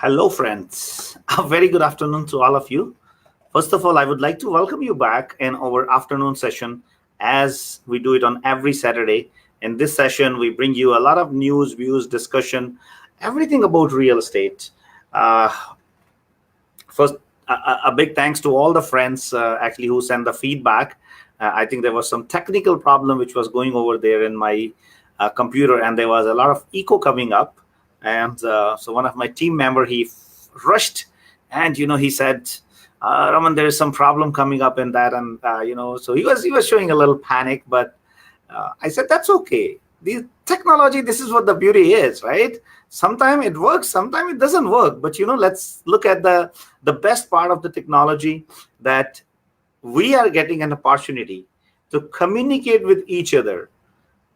Hello, friends. A very good afternoon to all of you. First of all, I would like to welcome you back in our afternoon session as we do it on every Saturday. In this session, we bring you a lot of news, views, discussion, everything about real estate. Uh, First, a big thanks to all the friends actually who sent the feedback. I think there was some technical problem which was going over there in my computer, and there was a lot of echo coming up. And so one of my team member rushed, and he said, "Raman, there is some problem coming up in that," and so he was showing a little panic, but I said that's okay. The technology, this is what the beauty is, right? Sometimes it works, sometimes it doesn't work. But let's look at the best part of the technology, that we are getting an opportunity to communicate with each other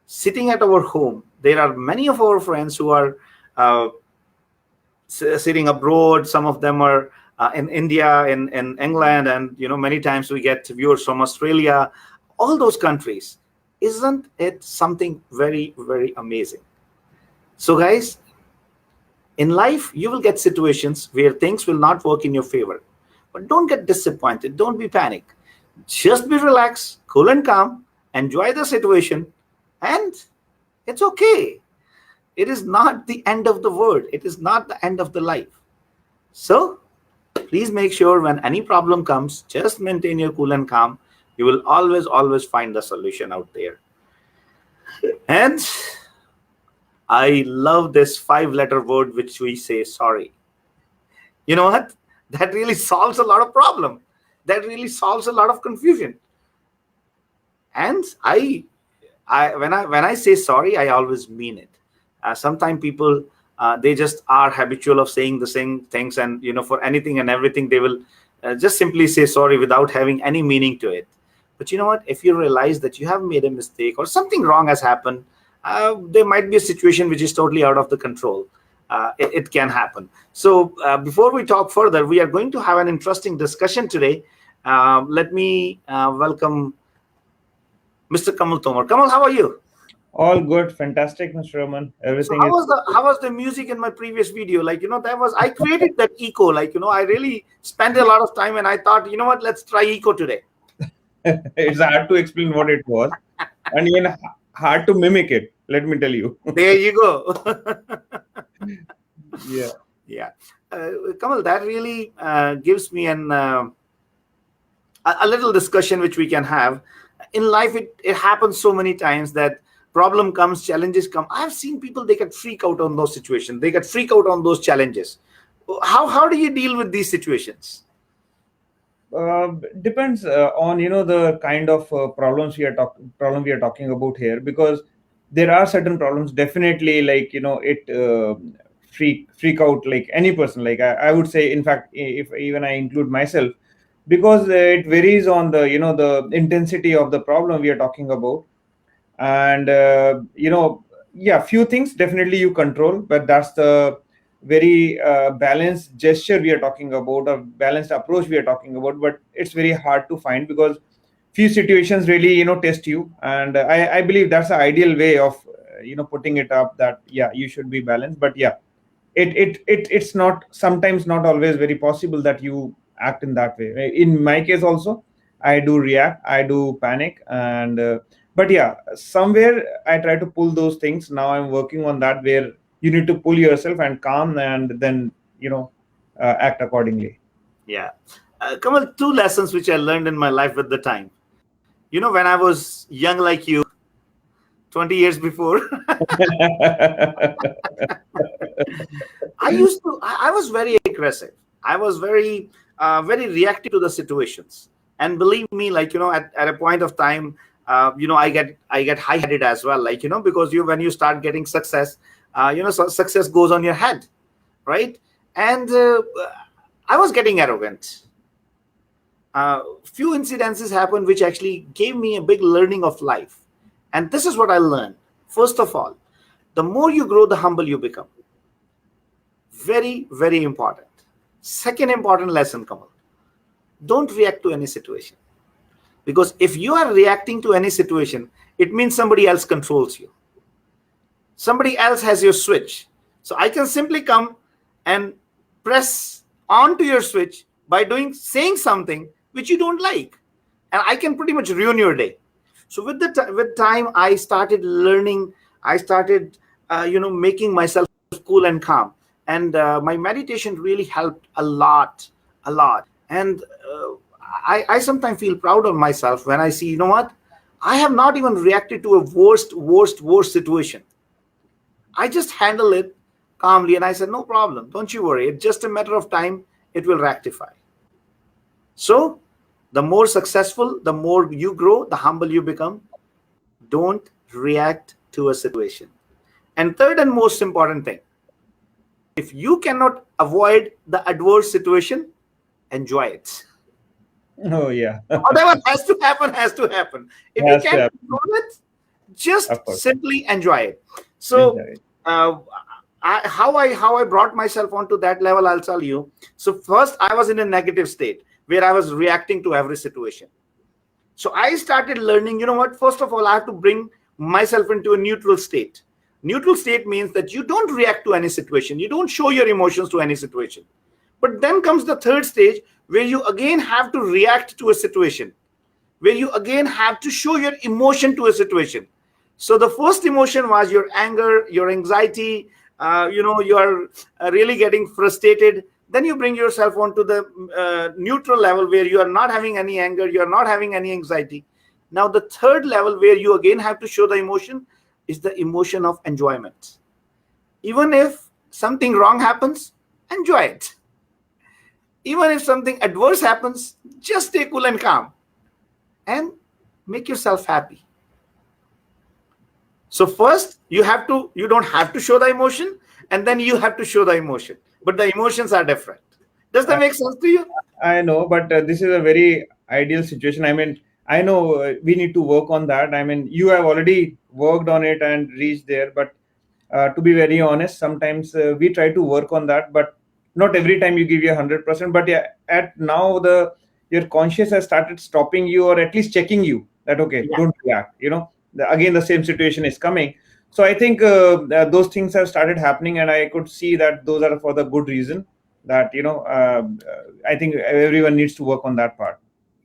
sitting at our home. There are many of our friends who are uh, sitting abroad. Some of them are in India, in England, and many times we get viewers from Australia, all those countries. Isn't it something very, very amazing? So, guys, in life, you will get situations where things will not work in your favor. But don't get disappointed. Don't be panic. Just be relaxed, cool and calm, enjoy the situation, and it's okay. It is not the end of the world. It is not the end of the life. So, please make sure when any problem comes, just maintain your cool and calm. You will always, always find the solution out there. And I love this 5-letter word which we say sorry. You know what? That really solves a lot of problem. That really solves a lot of confusion. And when I say sorry, I always mean it. Sometimes people they just are habitual of saying the same things, and for anything and everything they will just simply say sorry without having any meaning to it. But you know what? If you realize that you have made a mistake or something wrong has happened, there might be a situation which is totally out of the control. It can happen. So before we talk further, we are going to have an interesting discussion today. Let me welcome Mr. Kamal Tomar. Kamal, how are you? All good, fantastic, Mr. Raman. So Everything how is was the music in my previous video? That was, I created that echo. I really spent a lot of time, and I thought, what, let's try echo today. it's hard to explain what it was, and even hard to mimic it. Let me tell you. There you go. Yeah. Yeah, Kamal, that really gives me a little discussion which we can have in life. It happens so many times that problem comes, challenges come. I've seen people, they get freak out on those situations, they get freak out on those challenges. How do you deal with these situations? Depends on the kind of problem we are talking about here, because there are certain problems definitely, like it freak out like any person, like I would say, in fact, if even I include myself, because it varies on the intensity of the problem we are talking about. And yeah, few things definitely you control, but that's the very balanced gesture we are talking about, a balanced approach we are talking about. But it's very hard to find, because few situations really test you. And I believe that's the ideal way of putting it up, that yeah, you should be balanced. But yeah, it's not, sometimes not always very possible that you act in that way. In my case also, I do react, I do panic. And but yeah, somewhere I try to pull those things. Now I'm working on that, where you need to pull yourself and calm, and then act accordingly. Yeah, Kamal, two lessons which I learned in my life with the time. When I was young like you, 20 years before, I was very aggressive. I was very, very reactive to the situations. And believe me, at a point of time, I get high-headed as well. Because when you start getting success, so success goes on your head, right? And I was getting arrogant. Few incidences happened which actually gave me a big learning of life. And this is what I learned. First of all, the more you grow, the humble you become. Very, very important. Second important lesson, Kamal. Don't react to any situation. Because if you are reacting to any situation, it means somebody else controls you. Somebody else has your switch. So I can simply come and press onto your switch by saying something which you don't like, and I can pretty much ruin your day. So with time, I started learning. I started, making myself cool and calm, and my meditation really helped a lot, a lot. And I sometimes feel proud of myself when I see, you know what, I have not even reacted to a worst situation. I just handle it calmly, and I said, no problem, don't you worry. It's just a matter of time. It will rectify. So, the more successful, the more you grow, the humble you become. Don't react to a situation. And third and most important thing, if you cannot avoid the adverse situation, enjoy it. Oh yeah. Whatever has to happen, has to happen. If you Has to can't happen. control it, just Of course. simply enjoy it. Enjoy So, it. uh, how I brought myself onto that level, I'll tell you. So first, I was in a negative state where I was reacting to every situation. So I started learning, you know what, first of all, I have to bring myself into a neutral state. Neutral state means that you don't react to any situation, you don't show your emotions to any situation. But then comes the third stage where you again have to react to a situation, where you again have to show your emotion to a situation. So the first emotion was your anger, your anxiety. You are really getting frustrated. Then you bring yourself onto the neutral level where you are not having any anger, you are not having any anxiety. Now the third level where you again have to show the emotion is the emotion of enjoyment. Even if something wrong happens, enjoy it. Even if something adverse happens, just stay cool and calm and make yourself happy. So first you don't have to show the emotion, and then you have to show the emotion, but the emotions are different. Does that make sense to you? I know, but this is a very ideal situation. I mean, I know we need to work on that. I mean, you have already worked on it and reached there, but to be very honest, sometimes we try to work on that, but not every time you give you 100%. But yeah, at now your conscience has started stopping you, or at least checking you that okay, Yeah. don't react. Again the same situation is coming. So I think those things have started happening, and I could see that those are for the good reason. That I think everyone needs to work on that part.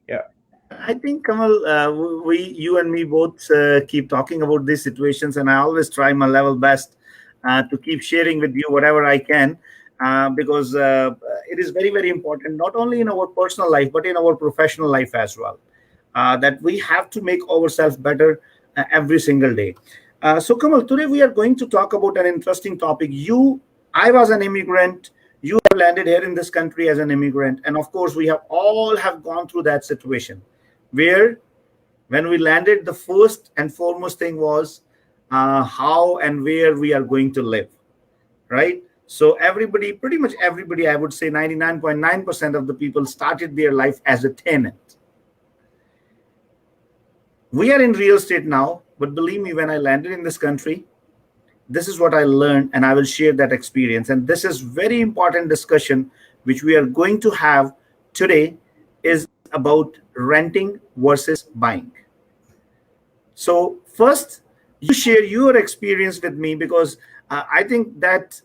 Yeah. I think, Kamal, you and me both keep talking about these situations, and I always try my level best to keep sharing with you whatever I can, because it is very, very important, not only in our personal life, but in our professional life as well, that we have to make ourselves better every single day. So, Kamal, today we are going to talk about an interesting topic. I was an immigrant. You have landed here in this country as an immigrant, and of course, we have all have gone through that situation where when we landed, the first and foremost thing was how and where we are going to live, right? So everybody, pretty much everybody, I would say 99.9% of the people started their life as a tenant. We are in real estate now, but believe me, when I landed in this country, this is what I learned, and I will share that experience. And this is very important discussion which we are going to have today is about renting versus buying. So first, you share your experience with me, because I think that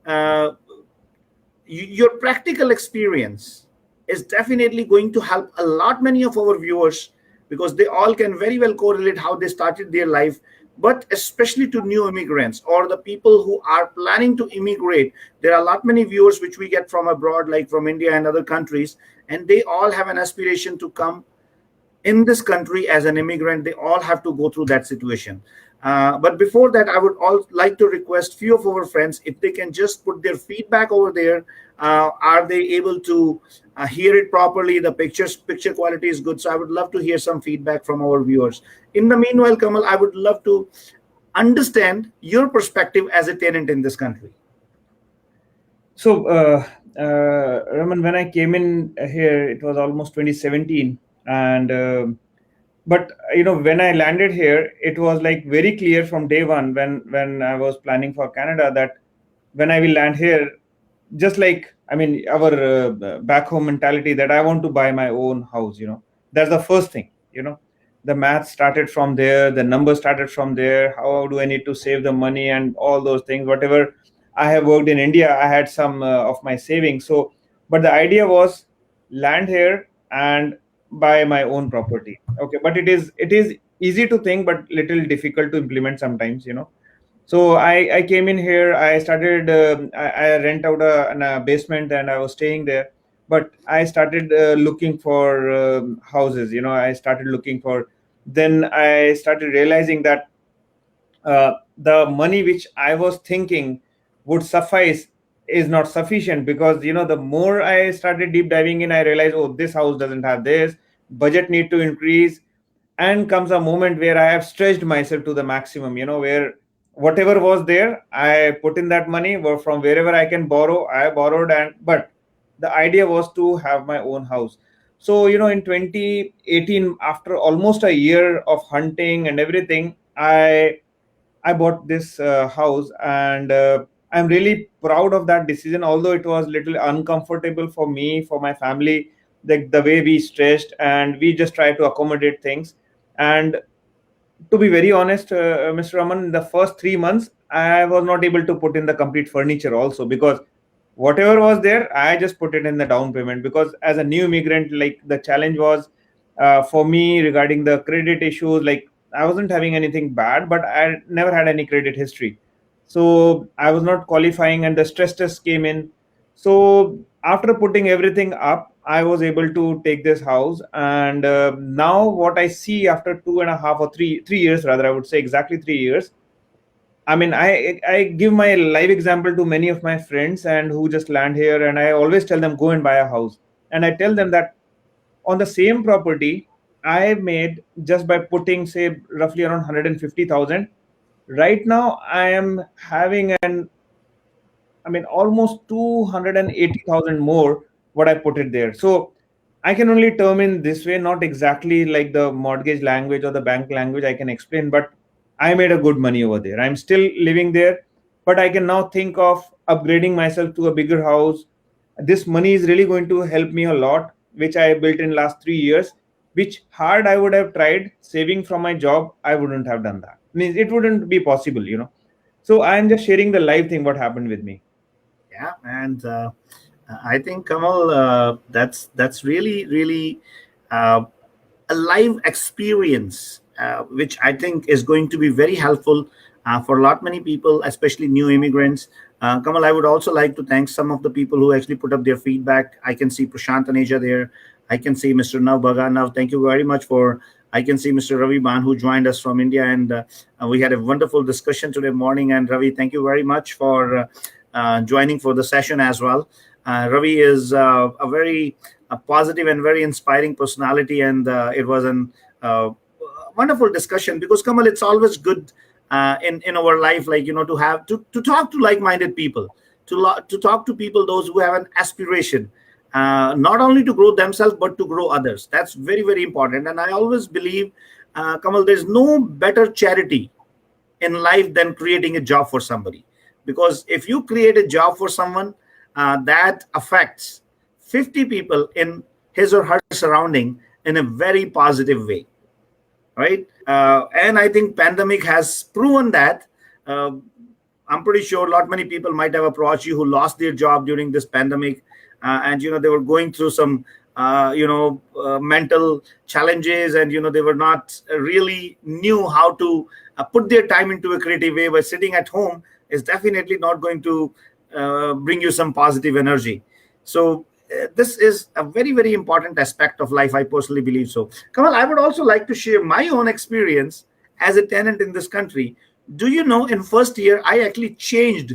uh, your practical experience is definitely going to help a lot many of our viewers, because they all can very well correlate how they started their life. But especially to new immigrants or the people who are planning to immigrate, there are a lot many viewers which we get from abroad, like from India and other countries, and they all have an aspiration to come in this country as an immigrant. They all have to go through that situation. But before that, I would all like to request few of our friends if they can just put their feedback over there. Are they able to hear it properly? The picture quality is good, so I would love to hear some feedback from our viewers. In the meanwhile, Kamal, I would love to understand your perspective as a tenant in this country. So, Raman, when I came in here, it was almost 2017, and but when I landed here, it was like very clear from day one when I was planning for Canada that when I will land here, just like I mean our back home mentality that I want to buy my own house. That's the first thing. The math started from there, the numbers started from there. How do I need to save the money and all those things, whatever I have worked in India, I had some of my savings. So, but the idea was land here and buy my own property. Okay, but it is easy to think, but little difficult to implement sometimes. So I came in here. I started. I rent out a basement, and I was staying there. But I started looking for houses. I started looking for. Then I started realizing that the money which I was thinking would suffice is not sufficient, because the more I started deep diving in, I realized, oh, this house doesn't have this, budget need to increase. And comes a moment where I have stretched myself to the maximum, where whatever was there, I put in that money, or from wherever I can borrow, I borrowed. And but the idea was to have my own house. So in 2018, after almost a year of hunting and everything, I bought this house, and I'm really proud of that decision. Although it was little uncomfortable for me, for my family, the way we stretched and we just tried to accommodate things. And to be very honest, Mr. Raman, in the first 3 months, I was not able to put in the complete furniture also, because whatever was there, I just put it in the down payment. Because as a new immigrant, like, the challenge was for me regarding the credit issues. Like, I wasn't having anything bad, but I never had any credit history. So I was not qualifying, and the stress test came in. So after putting everything up, I was able to take this house. And now what I see after 2.5 or 3 years, rather, I would say exactly 3 years. I mean, I give my live example to many of my friends and who just land here, and I always tell them, go and buy a house. And I tell them that on the same property, I made, just by putting, say, roughly around 150,000. Right now, I am having almost 280,000 more what I put it there. So I can only term in this way, not exactly like the mortgage language or the bank language I can explain, but I made a good money over there. I'm still living there, but I can now think of upgrading myself to a bigger house. This money is really going to help me a lot, which I built in last 3 years, which hard I would have tried saving from my job, I wouldn't have done that. Means it wouldn't be possible. So I'm just sharing the live thing, what happened with me. Yeah, and I think, Kamal, that's really really uh, a live experience, which I think is going to be very helpful for a lot many people, especially new immigrants. Kamal, I would also like to thank some of the people who actually put up their feedback. I can see Prashant and Asia there. I can see Mr. Nav Baga. Now, thank you very much for. I can see Mr. Ravi Ban, who joined us from India, and we had a wonderful discussion today morning. And Ravi, thank you very much for joining for the session as well. Ravi is a very positive and very inspiring personality, and it was an wonderful discussion. Because, Kamal, it's always good in our life, like, to have to talk to like-minded people, to talk to people, those who have an aspiration, not only to grow themselves but to grow others. That's very very important. And I always believe, Kamal, there's no better charity in life than creating a job for somebody. Because if you create a job for someone, that affects 50 people in his or her surrounding in a very positive way, right? And I think pandemic has proven that. uh, I'm pretty sure a lot many people might have approached you who lost their job during this pandemic, and they were going through some mental challenges, and they were not really knew how to put their time into a creative way. But sitting at home is definitely not going to bring you some positive energy. So this is a very very important aspect of life, I personally believe. So, Kamal, I would also like to share my own experience as a tenant in this country. Do you know, in first year I actually changed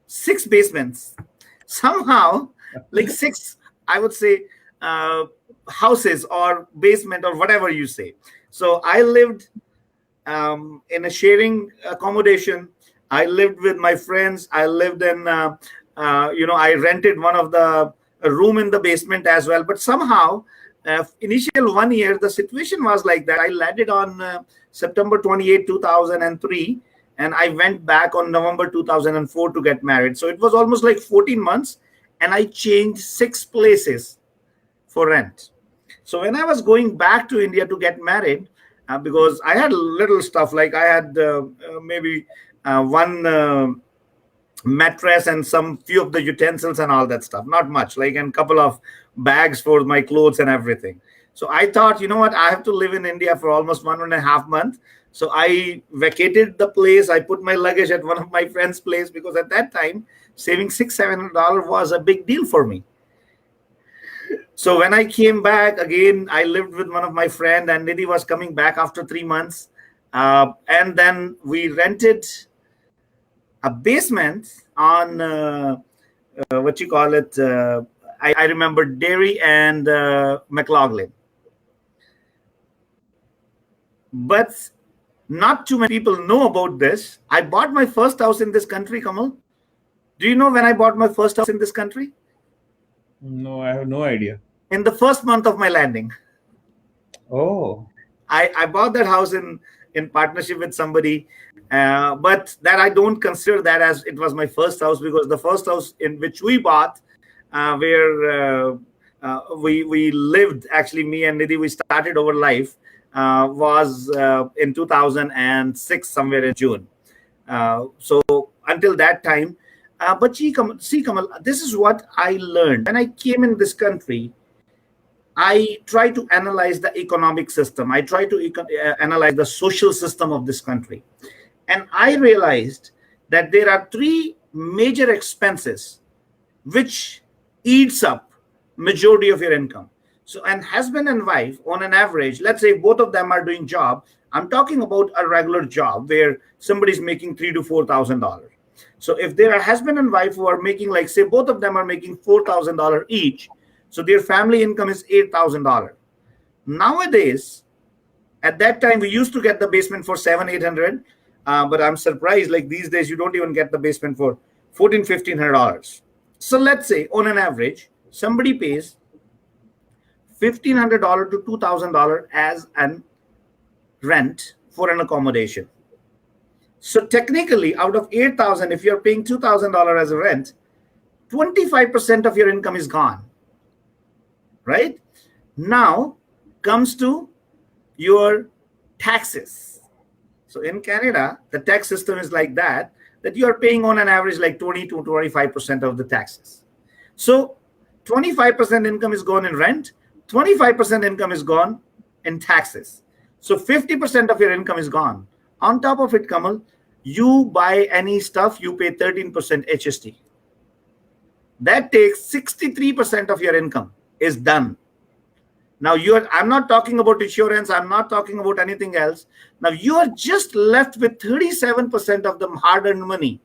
6 basements somehow, like six, I would say, uh, houses or basement or whatever you say. So I lived in a sharing accommodation. I lived with my friends. I lived in, I rented one of the a room in the basement as well. But somehow, initial 1 year, the situation was like that. I landed on September 28, 2003, and I went back on November 2004 to get married. So it was almost like 14 months, and I changed 6 places for rent. So when I was going back to India to get married, because I had little stuff, like I had maybe one mattress and some few of the utensils and all that stuff. Not much, like, and couple of bags for my clothes and everything. So I thought, you know what, I have to live in India for almost 1.5 months. So I vacated the place. I put my luggage at one of my friend's place, because at that time saving $600-700 was a big deal for me. So when I came back again, I lived with one of my friend, and Nidhi was coming back after 3 months. And then we rented a basement on what you call it. I remember Derry and McLaughlin. But not too many people know about this. I bought my first house in this country, Kamal. Do you know when I bought my first house in this country? No, I have no idea. In the first month of my landing. Oh. I bought that house in partnership with somebody, but that I don't consider that as it was my first house, because the first house in which we bought, where we lived, actually, me and Nidhi, we started our life, was in 2006, somewhere in June. So until that time, but see, Kamal, this is what I learned when I came in this country. I try to analyze the economic system. I try to analyze the social system of this country. And I realized that there are three major expenses which eats up majority of your income. So, and husband and wife, on an average, let's say both of them are doing job. I'm talking about a regular job where somebody's making $3,000 to $4,000. So if there are husband and wife who are making, like, say, both of them are making $4,000 each, so their family income is $8,000. Nowadays, at that time, we used to get the basement for $700-800, but I'm surprised. Like, these days, you don't even get the basement for $1,400-1,500. So let's say, on an average, somebody pays $1,500 to $2,000 as an rent for an accommodation. So technically, out of $8,000, if you're paying $2,000 as a rent, 25% of your income is gone. Right? Now comes to your taxes. So in Canada, the tax system is like that you are paying on an average like 20 to 25% of the taxes. So 25% income is gone in rent, 25% income is gone in taxes. So 50% of your income is gone. On top of it, Kamal, you buy any stuff, you pay 13% HST. That takes 63% of your income is done. Now I'm not talking about insurance, I'm not talking about anything else. Now you are just left with 37% of the hard-earned money.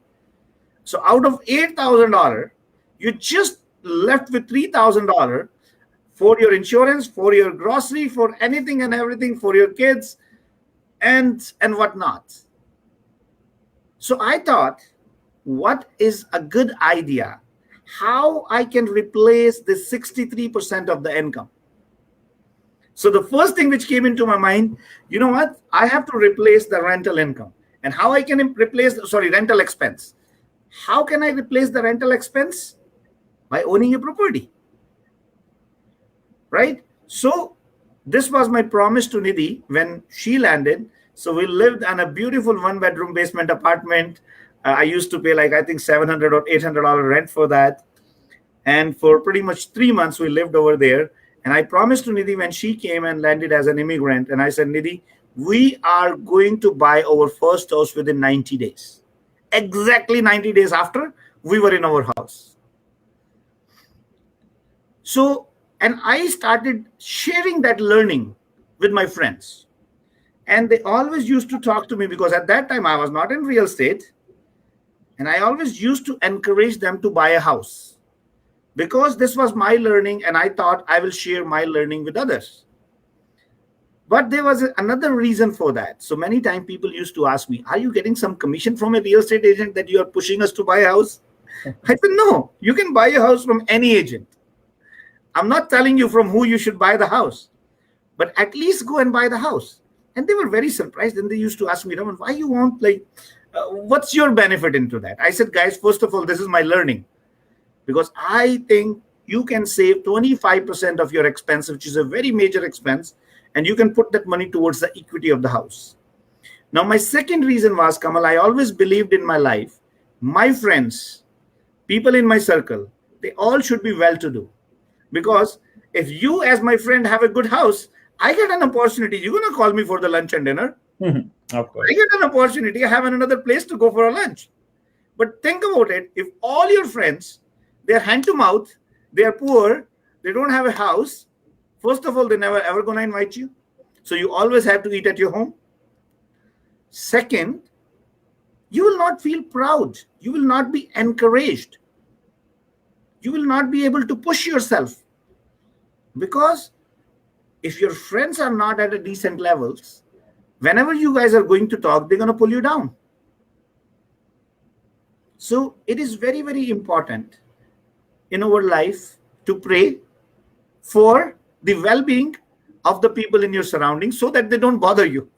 So out of $8,000, you just left with $3,000 for your insurance, for your grocery, for anything and everything, for your kids, and whatnot. So I thought, what is a good idea? How I can replace this 63% of the income? So the first thing which came into my mind, you know what? I have to replace the rental income. And how I can replace, rental expense. How can I replace the rental expense? By owning a property. Right? So this was my promise to Nidhi when she landed. So we lived in a beautiful one-bedroom basement apartment. I used to pay like, I think, $700 or $800 rent for that. And for pretty much 3 months, we lived over there. And I promised to Nidhi when she came and landed as an immigrant. And I said, Nidhi, we are going to buy our first house within 90 days. Exactly 90 days after, we were in our house. So, and I started sharing that learning with my friends. And they always used to talk to me, because at that time I was not in real estate. And I always used to encourage them to buy a house, because this was my learning, and I thought I will share my learning with others. But there was another reason for that. So many times people used to ask me, are you getting some commission from a real estate agent that you are pushing us to buy a house? I said, no, you can buy a house from any agent. I'm not telling you from who you should buy the house, but at least go and buy the house. And they were very surprised. And they used to ask me, Raman, why you want, what's your benefit into that? I said, guys, first of all, this is my learning, because I think you can save 25% of your expense, which is a very major expense, and you can put that money towards the equity of the house. Now, my second reason was, Kamal, I always believed in my life, my friends, people in my circle, they all should be well to do. Because if you, as my friend, have a good house, I get an opportunity. You're going to call me for the lunch and dinner. Of I course. get an opportunity. I have another place to go for a lunch. But think about it. If all your friends, they're hand to mouth, they're poor, they don't have a house, first of all, they're never ever going to invite you. So you always have to eat at your home. Second, you will not feel proud. You will not be encouraged. You will not be able to push yourself. Because if your friends are not at a decent levels, whenever you guys are going to talk, they're going to pull you down. So it is very, very important in our life to pray for the well-being of the people in your surroundings so that they don't bother you.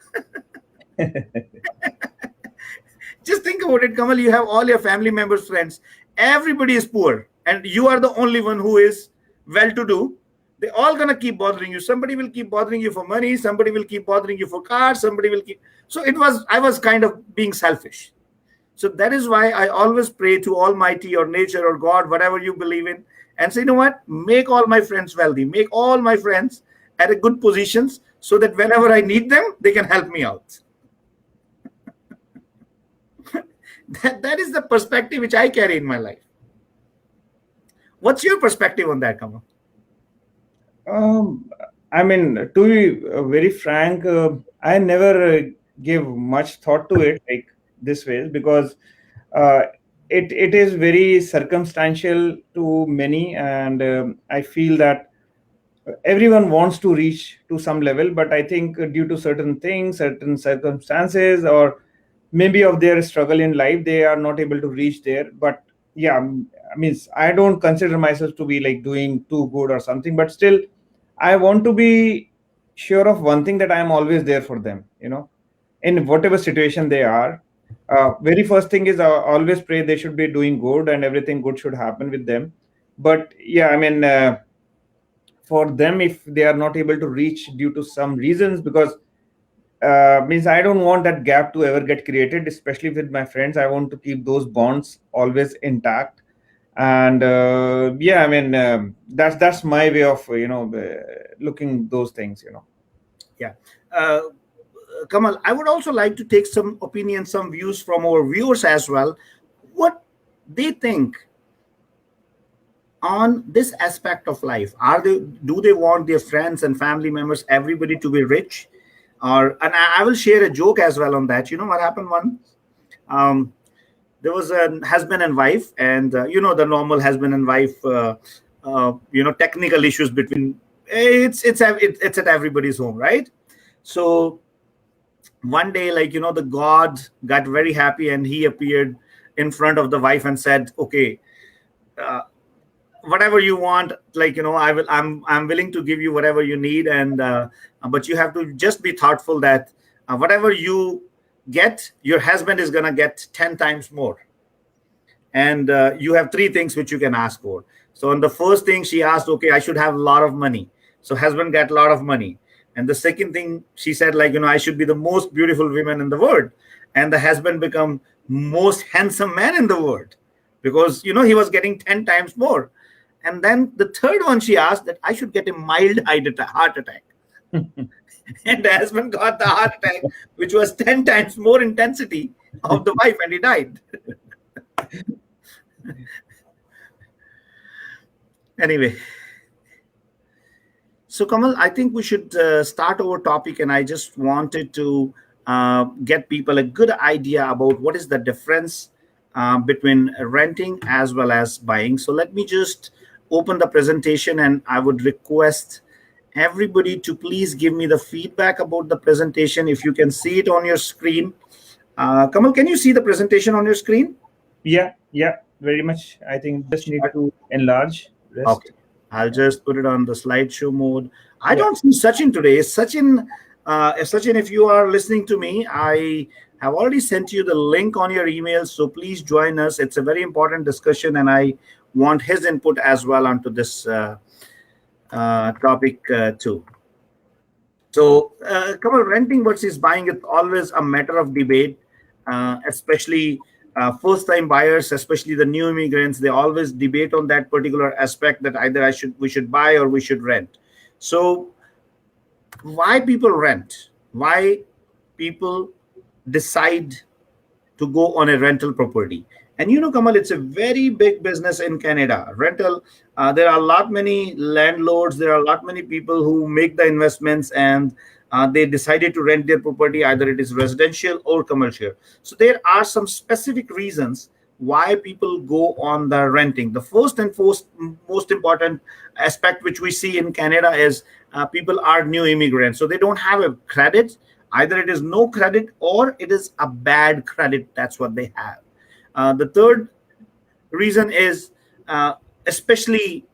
Just think about it, Kamal. You have all your family members, friends. Everybody is poor, and you are the only one who is well-to-do. They're all gonna keep bothering you. Somebody will keep bothering you for money. Somebody will keep bothering you for cars. Somebody will keep. So I was kind of being selfish. So that is why I always pray to Almighty or nature or God, whatever you believe in, and say, you know what? Make all my friends wealthy. Make all my friends at a good positions so that whenever I need them, they can help me out. That is the perspective which I carry in my life. What's your perspective on that, Kamal? Um, I mean, to be very frank, I never give much thought to it like this way because uh, it is very circumstantial to many, and I feel that everyone wants to reach to some level, but I think due to certain things, certain circumstances, or maybe of their struggle in life, they are not able to reach there. But yeah, I mean, I don't consider myself to be like doing too good or something, but still I want to be sure of one thing, that I am always there for them, in whatever situation they are. Very first thing is, always pray they should be doing good and everything good should happen with them. But yeah, I mean, for them, if they are not able to reach due to some reasons, because means I don't want that gap to ever get created, especially with my friends. I want to keep those bonds always intact. And yeah, I mean, that's my way of looking those things. Yeah. Uh, Kamal, I would also like to take some opinions, some views from our viewers as well. What they think on this aspect of life. Do they want their friends and family members, everybody to be rich? And I will share a joke as well on that. You know what happened once? Um, there was a husband and wife, and the normal husband and wife, technical issues between. It's at everybody's home, right? So one day, the god got very happy, and he appeared in front of the wife and said, okay, uh, whatever you want, I'm willing to give you whatever you need, and but you have to just be thoughtful that whatever you get, your husband is going to get 10 times more. And you have three things which you can ask for. So on the first thing, she asked, okay, I should have a lot of money. So husband got a lot of money. And the second thing, she said, I should be the most beautiful woman in the world. And the husband become most handsome man in the world, because he was getting 10 times more. And then the third one, she asked that I should get a mild heart attack. And the husband got the heart attack, which was 10 times more intensity of the wife, and he died. Anyway, so Kamal, I think we should start our topic, and I just wanted to get people a good idea about what is the difference between renting as well as buying. So let me just open the presentation, and I would request everybody to please give me the feedback about the presentation. If you can see it on your screen, Kamal, can you see the presentation on your screen? Yeah, very much. I think just need to enlarge Okay, rest. I'll just put it on the slideshow mode. I Yeah. don't see Sachin today. Sachin, if you are listening to me, I have already sent you the link on your email. So please join us. It's a very important discussion, and I want his input as well onto this topic too. So, Kamal, renting versus buying is always a matter of debate, especially first time buyers, especially the new immigrants, they always debate on that particular aspect, that either we should buy or we should rent. So why people rent, why people decide to go on a rental property. And Kamal, it's a very big business in Canada. Rental, there are a lot many landlords, there are a lot many people who make the investments, and they decided to rent their property, either it is residential or commercial. So there are some specific reasons why people go on the renting. The first and most important aspect which we see in Canada is people are new immigrants, so they don't have a credit. Either it is no credit or it is a bad credit. That's what they have. The third reason is especially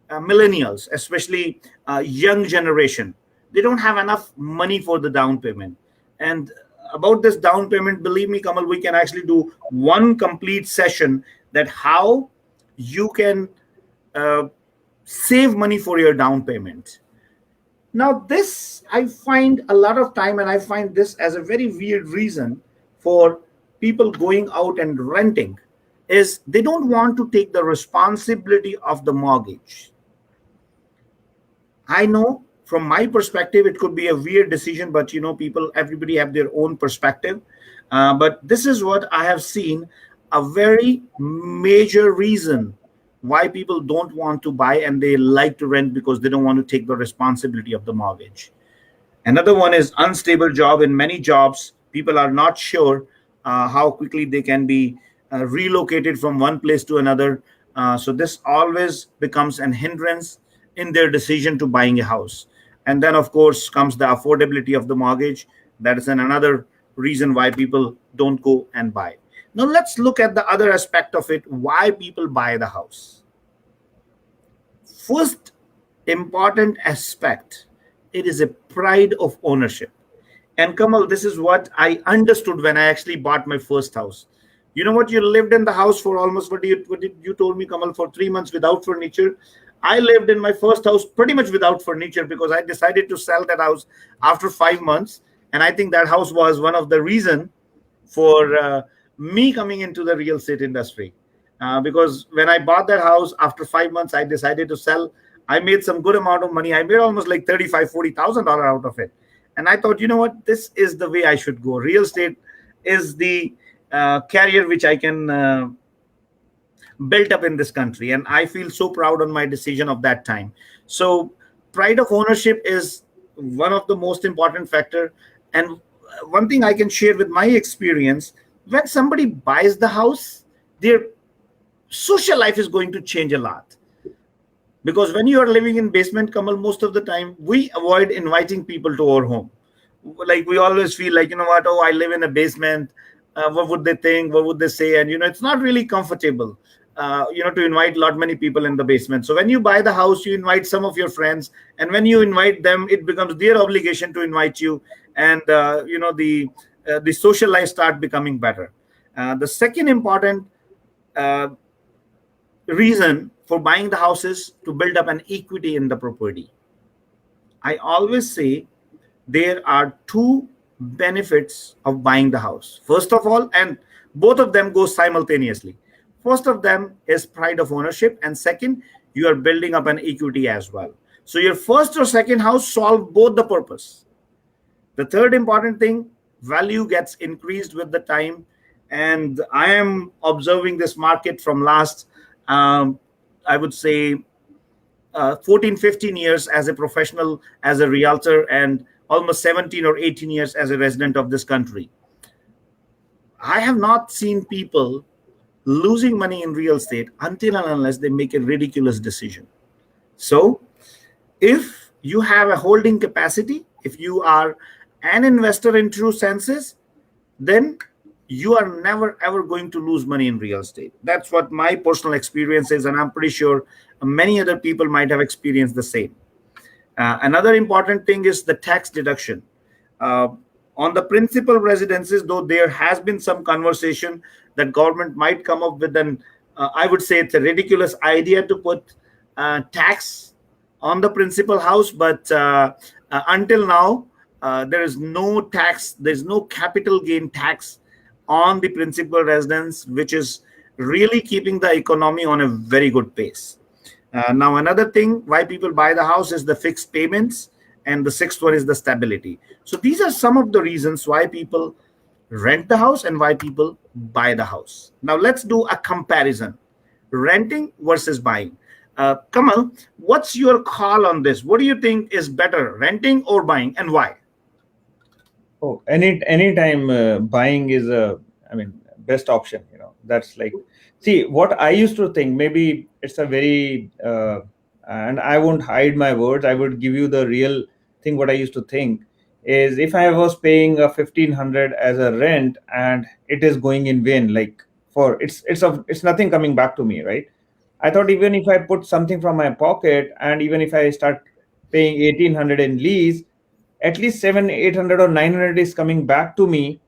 millennials, especially young generation. They don't have enough money for the down payment. And about this down payment, believe me, Kamal, we can actually do one complete session, that how you can uh, save money for your down payment. Now, this I find a lot of time, and I find this as a very weird reason for people going out and renting, is they don't want to take the responsibility of the mortgage. I know from my perspective, it could be a weird decision, but people, everybody have their own perspective. But this is what I have seen, a very major reason why people don't want to buy and they like to rent, because they don't want to take the responsibility of the mortgage. Another one is unstable job. In many jobs, people are not sure how quickly they can be relocated from one place to another. So this always becomes an hindrance in their decision to buying a house. And then, of course, comes the affordability of the mortgage. That is another reason why people don't go and buy. Now, let's look at the other aspect of it, why people buy the house. First important aspect, it is a pride of ownership. And Kamal, this is what I understood when I actually bought my first house. You know what? You lived in the house for almost, what did you told me, Kamal, for 3 months without furniture. I lived in my first house pretty much without furniture, because I decided to sell that house after 5 months. And I think that house was one of the reason for me coming into the real estate industry. Because when I bought that house after 5 months, I decided to sell. I made some good amount of money. I made almost like $35,000-$40,000 out of it. And I thought, you know what, this is the way I should go. Real estate is the career which I can build up in this country. And I feel so proud on my decision of that time. So pride of ownership is one of the most important factor. And one thing I can share with my experience, when somebody buys the house, their social life is going to change a lot. Because when you are living in basement, Kamal, most of the time we avoid inviting people to our home. Like we always feel like, what, oh, I live in a basement. What would they think? What would they say? And it's not really comfortable, to invite a lot many people in the basement. So when you buy the house, you invite some of your friends, and when you invite them, it becomes their obligation to invite you, and the social life start becoming better. The second important uh, reason for buying the house is to build up an equity in the property. I always say there are two benefits of buying the house. First of all, and both of them go simultaneously. First of them is pride of ownership, and second, you are building up an equity as well. So your first or second house solve both the purpose. The third important thing, value gets increased with the time. And I am observing this market from last, I would say, 14, 15 years as a professional, as a realtor, and almost 17 or 18 years as a resident of this country. I have not seen people losing money in real estate until and unless they make a ridiculous decision. So if you have a holding capacity, if you are an investor in true senses, then you are never ever going to lose money in real estate. That's what my personal experience is, and I'm pretty sure many other people might have experienced the same. Another important thing is the tax deduction. Uh, on the principal residences, though there has been some conversation that government might come up with an, I would say it's a ridiculous idea to put tax on the principal house, but until now, there is no tax, there's no capital gain tax on the principal residence, which is really keeping the economy on a very good pace. Now, another thing why people buy the house is the fixed payments, and the sixth one is the stability. So, these are some of the reasons why people rent the house and why people buy the house. Now, let's do a comparison, renting versus buying. Kamal, what's your call on this? What do you think is better, renting or buying, and why? Oh, anytime buying is I mean, best option. That's like, see, what I used to think. Maybe it's a very, and I won't hide my words. I would give you the real thing. What I used to think is, if I was paying a 1,500 as a rent and it is going in vain, like, for it's nothing coming back to me, right? I thought, even if I put something from my pocket, and even if I start paying 1,800 in lease, at least 700, 800 or 900 is coming back to me,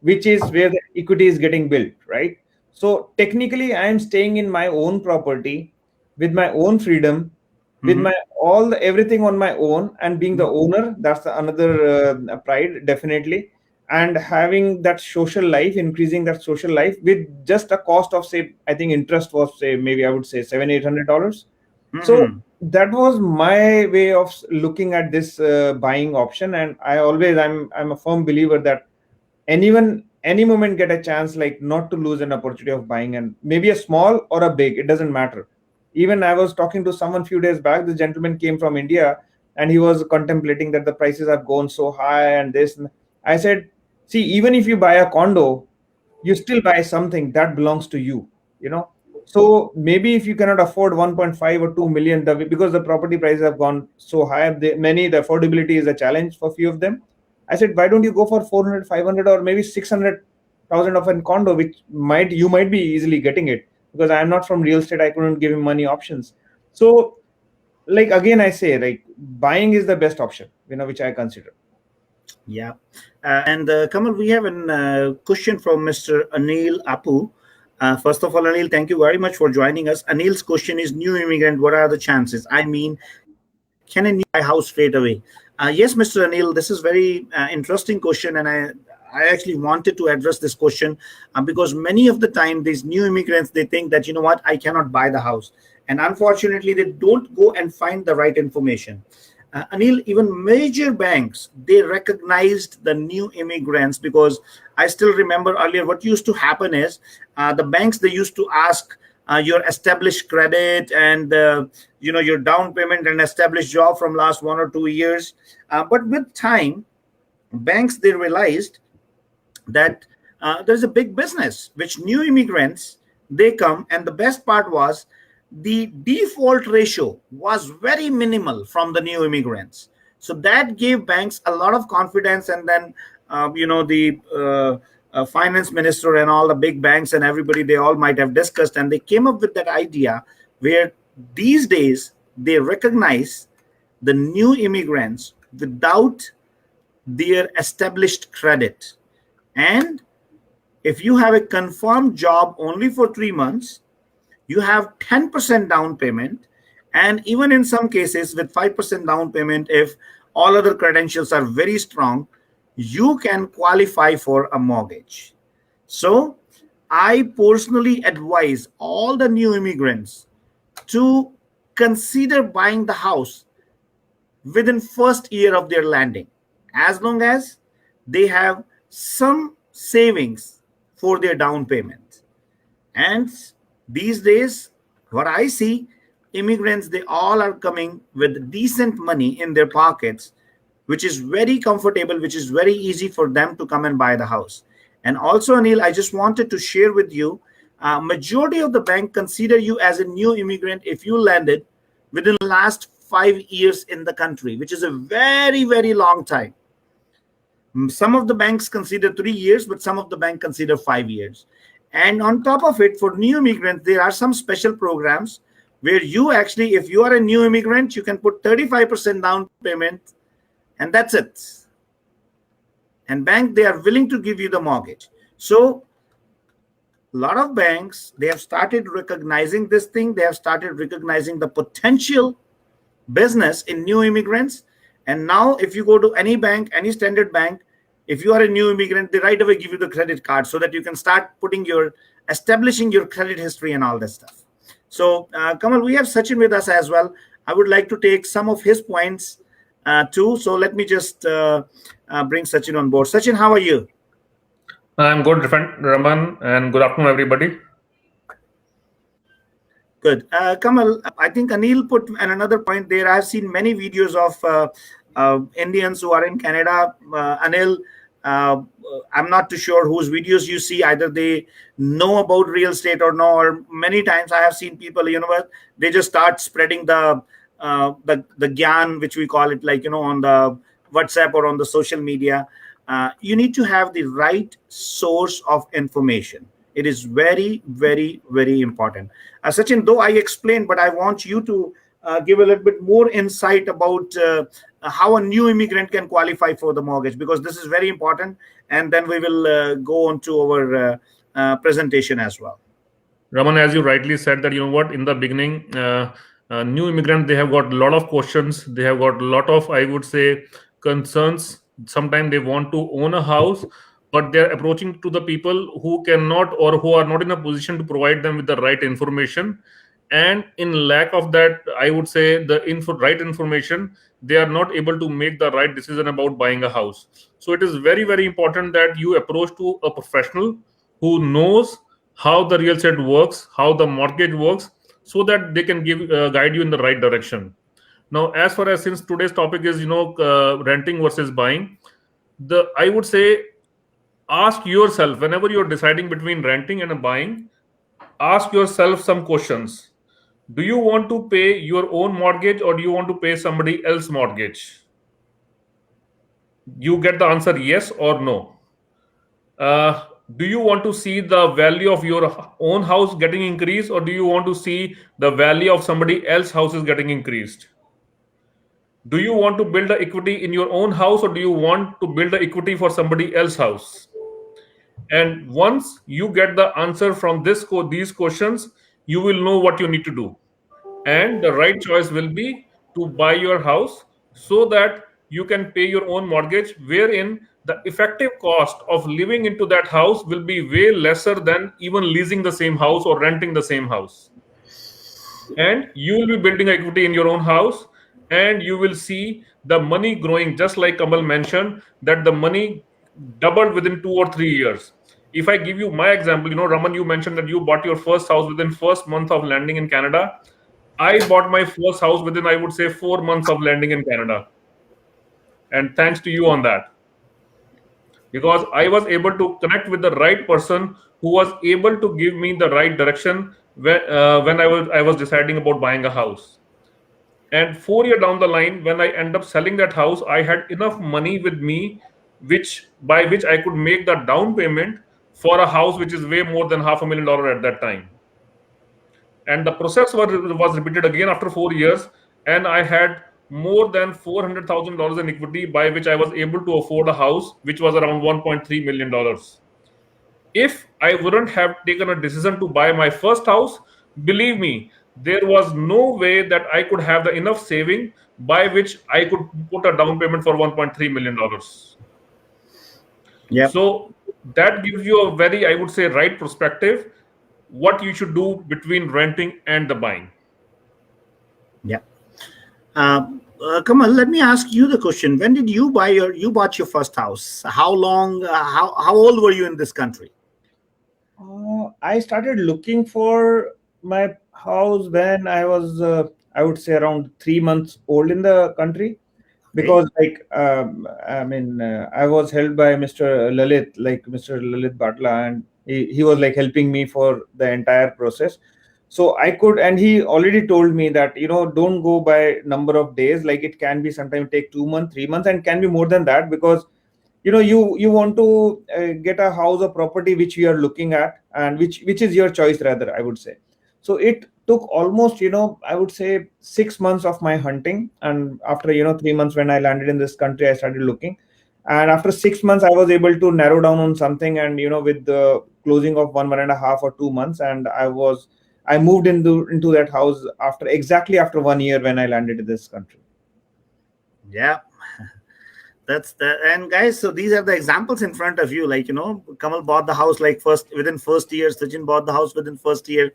which is where the equity is getting built, right? So technically, I am staying in my own property with my own freedom, with Mhm. my everything on my own, and being the owner. That's another pride, definitely. And having that social life, increasing that social life with just a cost of, say, I think interest was, say, maybe I would say $700, $800. So Mhm. that was my way of looking at this buying option. And I'm a firm believer that anyone, any moment, get a chance, like, not to lose an opportunity of buying, and maybe a small or a big, it doesn't matter. Even I was talking to someone few days back. The gentleman came from India, and he was contemplating that the prices have gone so high, and this, and I said, see, even if you buy a condo, you still buy something that belongs to you, you know so maybe if you cannot afford 1.5 or 2 million, because the property prices have gone so high, the affordability is a challenge for few of them. I said, why don't you go for 400, 500, or maybe 600,000 of a condo, which you might be easily getting it, because I am not from real estate. I couldn't give him money options. So, like, again, I say, like, buying is the best option, which I consider. Yeah. And Kamal, we have a question from Mr. Anil Apu. First of all, Anil, thank you very much for joining us. Anil's question is, new immigrant, what are the chances? I mean, can a new buy house straight away? Yes, Mr. Anil, this is very interesting question, and I actually wanted to address this question because many of the time these new immigrants, they think that, you know what, I cannot buy the house, and unfortunately they don't go and find the right information. Anil, even major banks, they recognized the new immigrants, because I still remember earlier what used to happen is the banks, they used to ask your established credit and your down payment and established job from last 1 or 2 years. But with time, banks, they realized that there's a big business which new immigrants, they come, and the best part was the default ratio was very minimal from the new immigrants. So that gave banks a lot of confidence. And then the finance minister and all the big banks and everybody, they all might have discussed, and they came up with that idea where these days they recognize the new immigrants without their established credit. And if you have a confirmed job only for 3 months, you have 10% down payment. And even in some cases, with 5% down payment, if all other credentials are very strong, you can qualify for a mortgage. So, I personally advise all the new immigrants to consider buying the house within first year of their landing, as long as they have some savings for their down payment. And these days, what I see, immigrants, they all are coming with decent money in their pockets, which is very comfortable, which is very easy for them to come and buy the house. And also, Anil, I just wanted to share with you, majority of the bank consider you as a new immigrant if you landed within the last 5 years in the country, which is a very, very long time. Some of the banks consider 3 years, but some of the bank consider 5 years. And on top of it, for new immigrants, there are some special programs where you actually, if you are a new immigrant, you can put 35% down payment, and that's it. And bank, they are willing to give you the mortgage. So a lot of banks, they have started recognizing this thing. They have started recognizing the potential business in new immigrants. And now if you go to any bank, any standard bank, if you are a new immigrant, they right away give you the credit card so that you can start establishing your credit history and all that stuff. So, Kamal, we have Sachin with us as well. I would like to take some of his points too. So let me just bring Sachin on board. Sachin, how are you? I'm good, Raman, and good afternoon, everybody. Good. Kamal, I think Anil put another point there. I've seen many videos of Indians who are in Canada. Anil, uh, I'm not too sure whose videos you see. Either they know about real estate or no. Or many times I have seen people, what, they just start spreading the gyan, which we call it, like, on the WhatsApp or on the social media. You need to have the right source of information. It is very, very, very important. Sachin, though I explained, but I want you to give a little bit more insight about how a new immigrant can qualify for the mortgage, because this is very important. And then we will go on to our presentation as well. Raman, as you rightly said, that what, in the beginning, new immigrant, they have got a lot of questions. They have got a lot of, I would say, concerns. Sometimes they want to own a house, but they're approaching to the people who cannot or who are not in a position to provide them with the right information. And in lack of that, I would say the right information, they are not able to make the right decision about buying a house. So it is very, very important that you approach to a professional who knows how the real estate works, how the mortgage works, so that they can guide you in the right direction. Now, as far as, since today's topic is renting versus buying, the I would say, ask yourself, whenever you're deciding between renting and buying, ask yourself some questions. Do you want to pay your own mortgage, or do you want to pay somebody else's mortgage? You get the answer yes or no. Do you want to see the value of your own house getting increased, or do you want to see the value of somebody else's house is getting increased? Do you want to build the equity in your own house, or do you want to build the equity for somebody else's house? And once you get the answer from these questions, you will know what you need to do. And the right choice will be to buy your house, so that you can pay your own mortgage, wherein the effective cost of living into that house will be way lesser than even leasing the same house or renting the same house. And you will be building equity in your own house, and you will see the money growing, just like Kamal mentioned, that the money doubled within 2 or 3 years. If I give you my example, Raman, you mentioned that you bought your first house within first month of landing in Canada. I bought my first house within, I would say, 4 months of landing in Canada. And thanks to you on that, because I was able to connect with the right person who was able to give me the right direction when I was deciding about buying a house. And 4 years down the line, when I end up selling that house, I had enough money with me, which I could make the down payment for a house which is way more than $500,000 at that time. And the process was repeated again after 4 years, and I had more than $400,000 in equity, by which I was able to afford a house which was around $1.3 million. If I wouldn't have taken a decision to buy my first house, believe me, there was no way that I could have the enough saving by which I could put a down payment for $1.3 million. Yeah. So that gives you a very, I would say, right perspective what you should do between renting and the buying. Yeah. Kamal, let me ask you the question. When did you bought your first house? How long, how old were you in this country? I started looking for my house when I was, I would say, around 3 months old in the country, because I was helped by Mr. Lalit Batla, and he was like helping me for the entire process. So I could, and he already told me that, don't go by number of days, like it can be sometimes take 2 months, 3 months, and can be more than that, because you want to get a house or property which you are looking at, and which is your choice, rather, I would say. So it took almost, I would say, 6 months of my hunting, and after 3 months, when I landed in this country, I started looking. And after 6 months, I was able to narrow down on something, and with the closing of 1.5 or 2 months, and I moved into that house exactly after 1 year when I landed in this country. Yeah. That's the and guys. So these are the examples in front of you. Like Kamal bought the house like first within first year. Sachin bought the house within first year.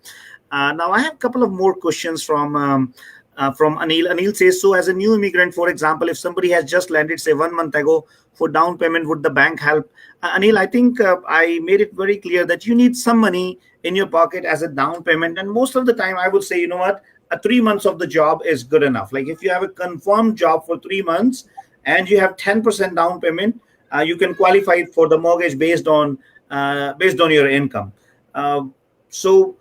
Now I have a couple of more questions from Anil. Anil says, so as a new immigrant, for example, if somebody has just landed say 1 month ago for down payment, would the bank help? Anil, I think I made it very clear that you need some money in your pocket as a down payment, and most of the time I would say, you know what, 3 months of the job is good enough. Like if you have a confirmed job for 3 months and you have 10% down payment, you can qualify for the mortgage based on your income. Uh, so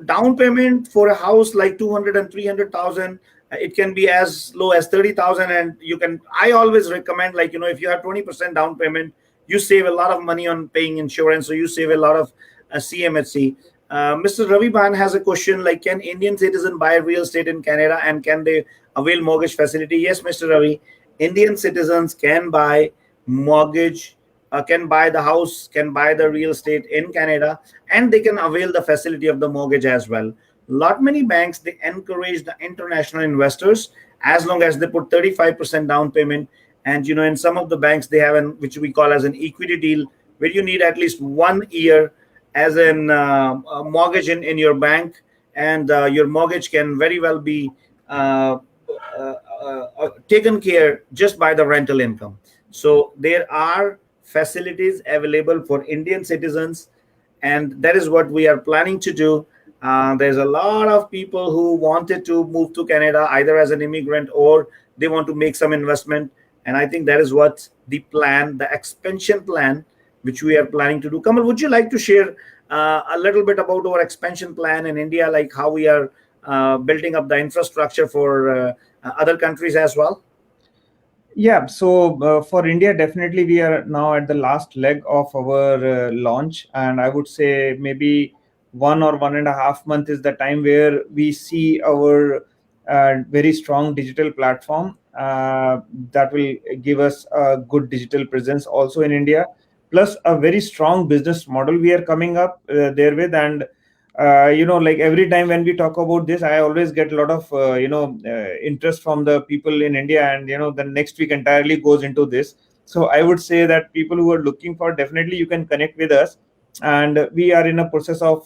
down payment for a house like 200 and 300,000, it can be as low as 30,000. And you can, I always recommend, like, if you have 20% down payment, you save a lot of money on paying insurance. So you save a lot of CMHC. Mr. Ravi Ban has a question like, can Indian citizen buy real estate in Canada and can they avail mortgage facility? Yes, Mr. Ravi, Indian citizens can buy mortgage, can buy the house, can buy the real estate in Canada, and they can avail the facility of the mortgage as well. Lot many banks, they encourage the international investors as long as they put 35% down payment. And in some of the banks they have an which we call as an equity deal, where you need at least 1 year as an mortgage in your bank, and your mortgage can very well be taken care just by the rental income. So there are facilities available for Indian citizens, and that is what we are planning to do. There's a lot of people who wanted to move to Canada either as an immigrant or they want to make some investment, and I think that is what the plan, the expansion plan, which we are planning to do. Kamal, would you like to share a little bit about our expansion plan in India, like how we are building up the infrastructure for other countries as well? Yeah, so for India, definitely we are now at the last leg of our launch, and I would say maybe 1 or 1.5 month is the time where we see our very strong digital platform that will give us a good digital presence also in India, plus a very strong business model we are coming up therewith. And like every time when we talk about this, I always get a lot of interest from the people in India, and the next week entirely goes into this. So I would say that people who are looking for, definitely you can connect with us, and we are in a process of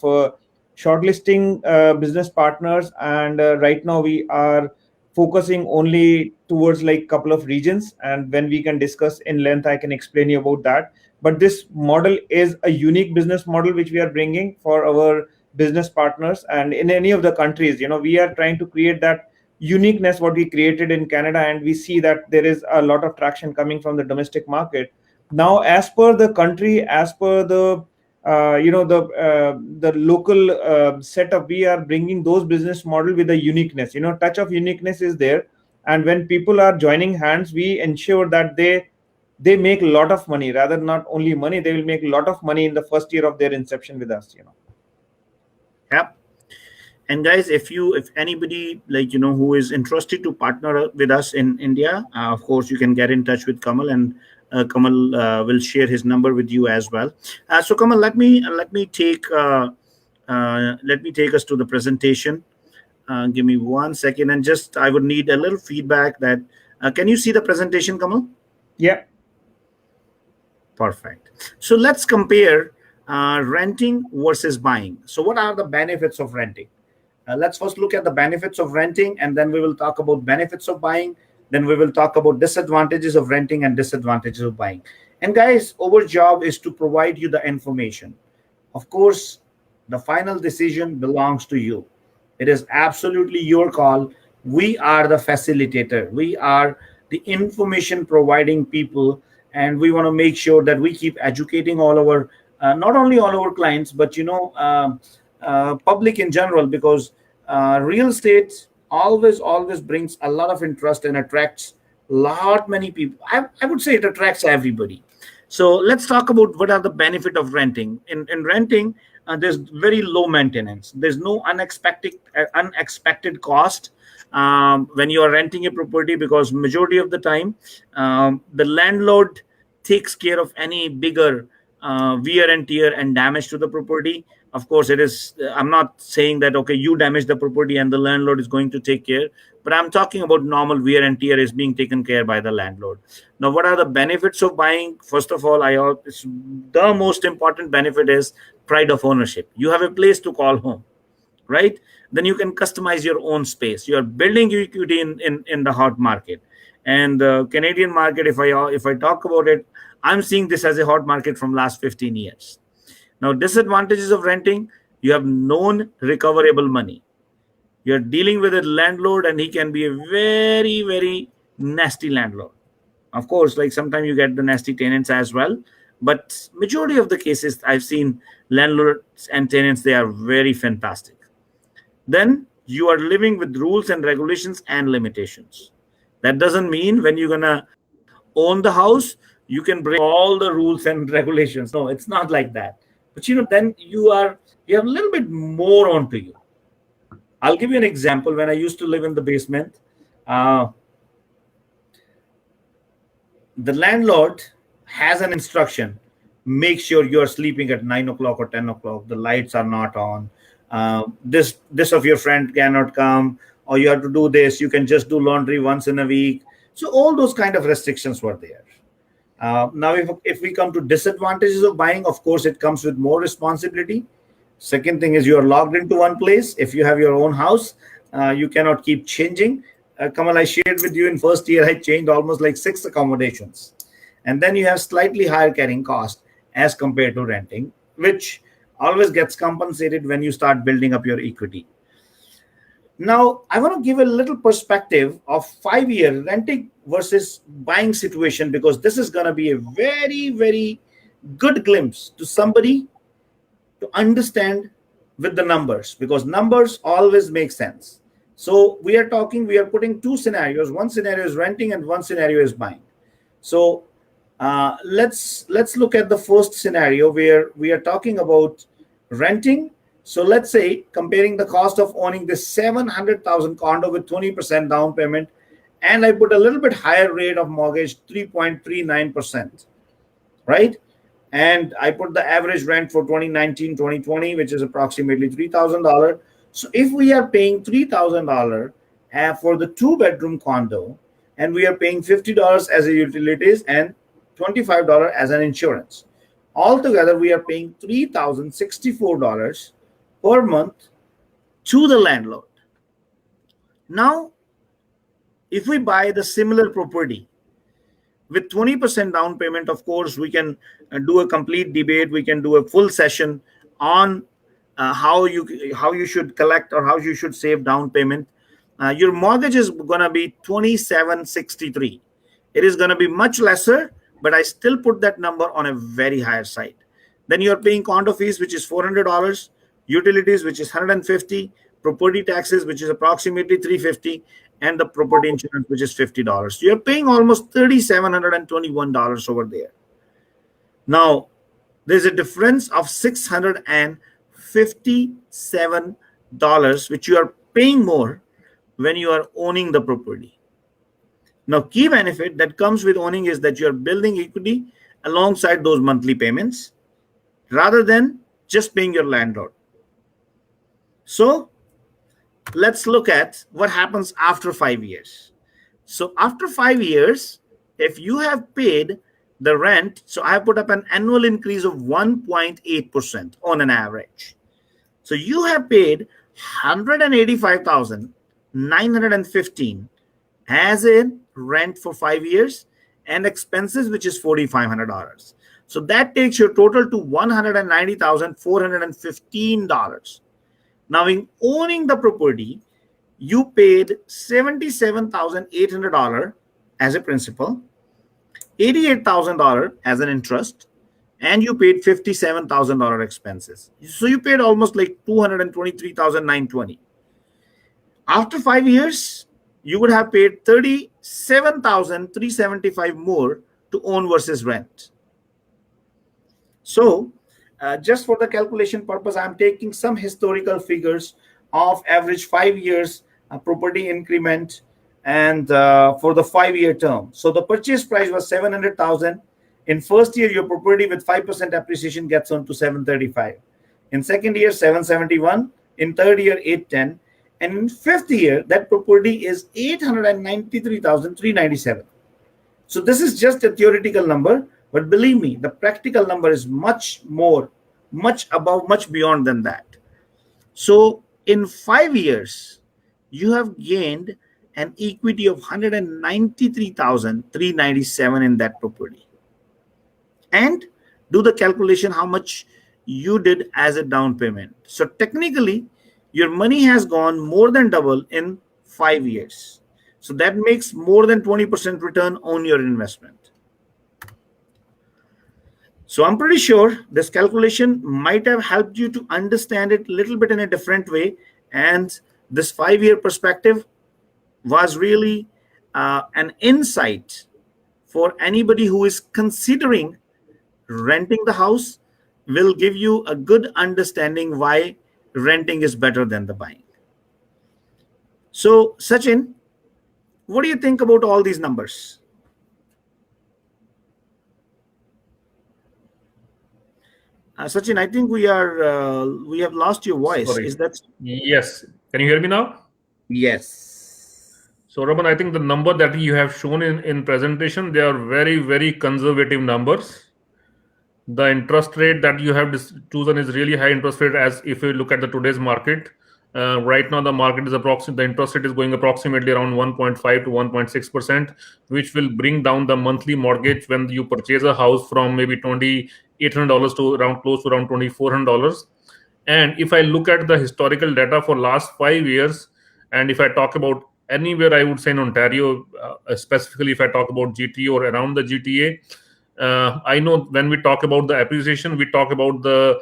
shortlisting business partners. And right now we are focusing only towards like couple of regions, and when we can discuss in length I can explain you about that. But this model is a unique business model which we are bringing for our business partners, and in any of the countries, we are trying to create that uniqueness what we created in Canada, and we see that there is a lot of traction coming from the domestic market. Now, as per the country, as per the the local setup, we are bringing those business model with a uniqueness. Touch of uniqueness is there, and when people are joining hands, we ensure that they make a lot of money. Rather, not only money, they will make a lot of money in the first year of their inception with us. Yep. And guys, if anybody, like who is interested to partner with us in India, of course you can get in touch with Kamal, and Kamal will share his number with you as well. So Kamal, let me take us to the presentation. Give me 1 second, and just I would need a little feedback that can you see the presentation, Kamal? Yeah. Perfect. So let's compare renting versus buying. So what are the benefits of renting? Let's first look at the benefits of renting, and then we will talk about benefits of buying. Then we will talk about disadvantages of renting and disadvantages of buying. And guys, our job is to provide you the information. Of course, the final decision belongs to you. It is absolutely your call. We are the facilitator. We are the information providing people, and we want to make sure that we keep educating all our, not only all our clients, but public in general, because real estate always brings a lot of interest and attracts lot many people. I would say it attracts everybody. So let's talk about what are the benefit of renting. In renting, there's very low maintenance. There's no unexpected cost when you are renting a property, because majority of the time the landlord takes care of any bigger wear and tear and damage to the property. Of course, it is. I'm not saying that okay, you damage the property and the landlord is going to take care, but I'm talking about normal wear and tear is being taken care by the landlord. Now, what are the benefits of buying? First of all, the most important benefit is pride of ownership. You have a place to call home, right? Then you can customize your own space. You are building equity in the hot market, and the Canadian market. If I talk about it, I'm seeing this as a hot market from last 15 years. Now, disadvantages of renting: you have known recoverable money. You're dealing with a landlord, and he can be a very, very nasty landlord. Of course, like sometimes you get the nasty tenants as well, but majority of the cases I've seen landlords and tenants, they are very fantastic. Then you are living with rules and regulations and limitations. That doesn't mean when you're gonna own the house, you can break all the rules and regulations. No, it's not like that. But then you have a little bit more onto you. I'll give you an example. When I used to live in the basement, uh, the landlord has an instruction: make sure you're sleeping at 9 o'clock or 10 o'clock. The lights are not on. This of your friend cannot come, or you have to do this. You can just do laundry once in a week. So all those kind of restrictions were there. Now, if we come to disadvantages of buying, of course, it comes with more responsibility. Second thing is you are logged into one place. If you have your own house, you cannot keep changing. Kamal, I shared with you in first year, I changed almost like 6 accommodations. And then you have slightly higher carrying cost as compared to renting, which always gets compensated when you start building up your equity. Now, I want to give a little perspective of 5-year renting versus buying situation, because this is going to be a very, very good glimpse to somebody to understand with the numbers, because numbers always make sense. So we are putting two scenarios. One scenario is renting and one scenario is buying. So let's look at the first scenario where we are talking about renting. So let's say comparing the cost of owning this 700,000 condo with 20% down payment, and I put a little bit higher rate of mortgage, 3.39%, right? And I put the average rent for 2019-2020, which is approximately $3,000. So if we are paying $3,000 for the 2-bedroom condo, and we are paying $50 as a utilities and $25 as an insurance, altogether we are paying $3,064 per month to the landlord. Now, if we buy the similar property with 20% down payment, of course, we can do a complete debate. We can do a full session on how you should collect or how you should save down payment. Your mortgage is going to be $2,763. It is going to be much lesser, but I still put that number on a very higher side. Then you are paying condo fees, which is $400, utilities, which is $150, property taxes, which is approximately $350, and the property insurance, which is $50. So you're paying almost $3,721 over there. Now, there's a difference of $657, which you are paying more when you are owning the property. Now, key benefit that comes with owning is that you are building equity alongside those monthly payments rather than just paying your landlord. So let's look at what happens after 5 years. So after 5 years, if you have paid the rent, so I have put up an annual increase of 1.8% on an average. So you have paid $185,915 as a rent for 5 years and expenses, which is $4,500. So that takes your total to $190,415. Now, in owning the property, you paid $77,800 as a principal, $88,000 as an interest, and you paid $57,000 expenses. So you paid almost like $223,920. After 5 years, you would have paid $37,375 more to own versus rent. So just for the calculation purpose, I'm taking some historical figures of average 5 years property increment and for the 5-year term. So the purchase price was $700,000. In first year, your property with 5% appreciation gets on to $735,000. In second year, 771. In third year, 810. And in fifth year, that property is 893,397. So this is just a theoretical number, but believe me, the practical number is much more, much above, much beyond than that. So in 5 years, you have gained an equity of 193,397 in that property. And do the calculation how much you did as a down payment. So technically, your money has gone more than double in 5 years. So that makes more than 20% return on your investment. So I'm pretty sure this calculation might have helped you to understand it a little bit in a different way. And this 5 year perspective was really an insight for anybody who is considering renting the house, will give you a good understanding why renting is better than the buying. So, Sachin, what do you think about all these numbers? Sachin, I think we have lost your voice. Sorry. Is that? Yes. Can you hear me now? Yes. So, Raman, I think the number that you have shown in presentation, they are very, very conservative numbers. The interest rate that you have chosen is really high interest rate, as if you look at the today's market. Right now, the market is the interest rate is going approximately around 1.5 to 1.6%, which will bring down the monthly mortgage when you purchase a house from maybe $2,800 to around close to around $2,400. And if I look at the historical data for last 5 years, and if I talk about anywhere, I would say in Ontario, specifically if I talk about GTA or around the GTA, I know when we talk about the appreciation, we talk about the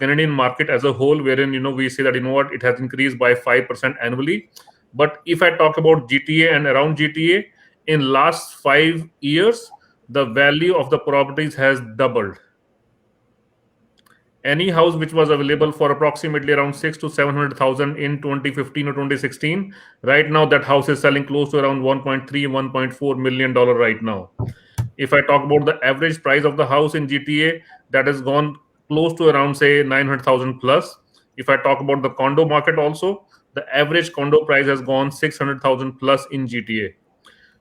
Canadian market as a whole, wherein we say that it has increased by 5% annually. But if I talk about GTA and around GTA, in last 5 years, the value of the properties has doubled. Any house which was available for approximately around 6 to 700,000 in 2015 or 2016, right now that house is selling close to around 1.3, $1.4 million right now. If I talk about the average price of the house in GTA, that has gone close to around say 900,000 plus. If I talk about the condo market also, the average condo price has gone 600,000 plus in GTA.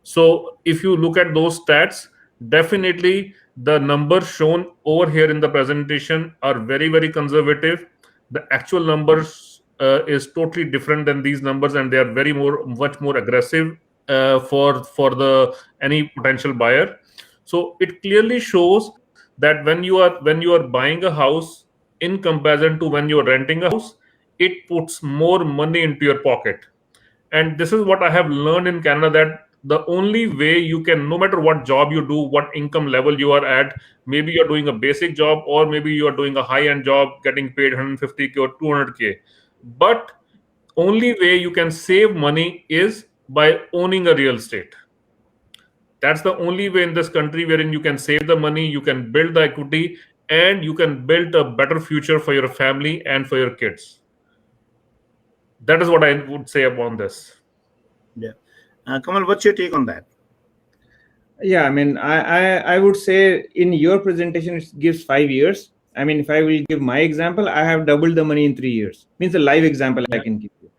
So if you look at those stats, definitely the numbers shown over here in the presentation are very, very conservative. The actual numbers is totally different than these numbers, and they are much more aggressive for the any potential buyer. So it clearly shows that when you are buying a house in comparison to when you are renting a house, it puts more money into your pocket. And this is what I have learned in Canada, that the only way you can, no matter what job you do, what income level you are at, maybe you're doing a basic job or maybe you are doing a high end job getting paid 150K or 200K, but only way you can save money is by owning a real estate. That's the only way in this country wherein you can save the money, you can build the equity, and you can build a better future for your family and for your kids. That is what I would say upon this. Yeah. Kamal, what's your take on that? Yeah, I mean, I would say in your presentation it gives 5 years. I mean, if I will give my example, I have doubled the money in 3 years. Means a live example I can give you.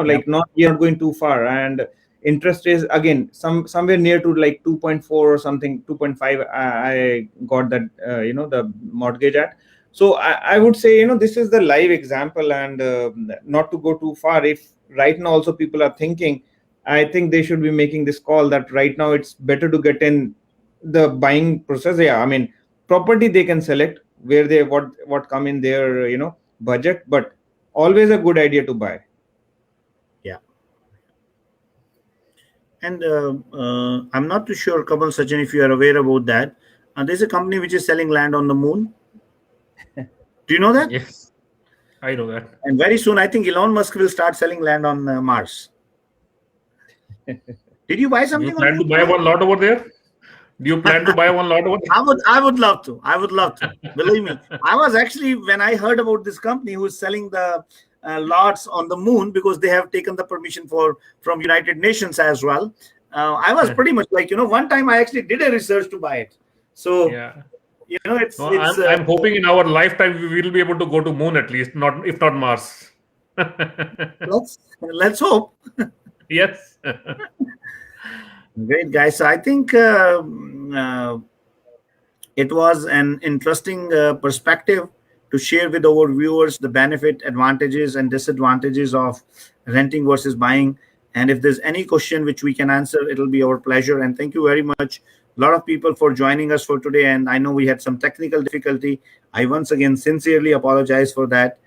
Like you're not going too far, and interest is again somewhere near to like 2.4 or something, 2.5. I got that the mortgage at. So I would say this is the live example, and not to go too far. If right now also people are thinking, I think they should be making this call that right now it's better to get in the buying process. Yeah, I mean, property they can select where they what come in their budget, but always a good idea to buy. Yeah. And I'm not too sure, Kamal, Sachin, if you are aware about that. There's a company which is selling land on the moon. Do you know that? Yes, I know that. And very soon, I think Elon Musk will start selling land on Mars. Did you buy something? Do you plan to buy one lot over there? Do you plan to buy one lot over there? I would love to. I would love to. Believe me. I was actually, when I heard about this company who is selling the lots on the moon, because they have taken the permission from United Nations as well. I was pretty much like, one time I actually did a research to buy it. So, Yeah. it's I'm hoping in our lifetime we will be able to go to moon at least, not if not Mars. let's hope. Yes. Great, guys. So I think it was an interesting perspective to share with our viewers the benefit, advantages, and disadvantages of renting versus buying. And if there's any question which we can answer, it'll be our pleasure. And thank you very much, a lot of people, for joining us for today. And I know we had some technical difficulty. I once again sincerely apologize for that.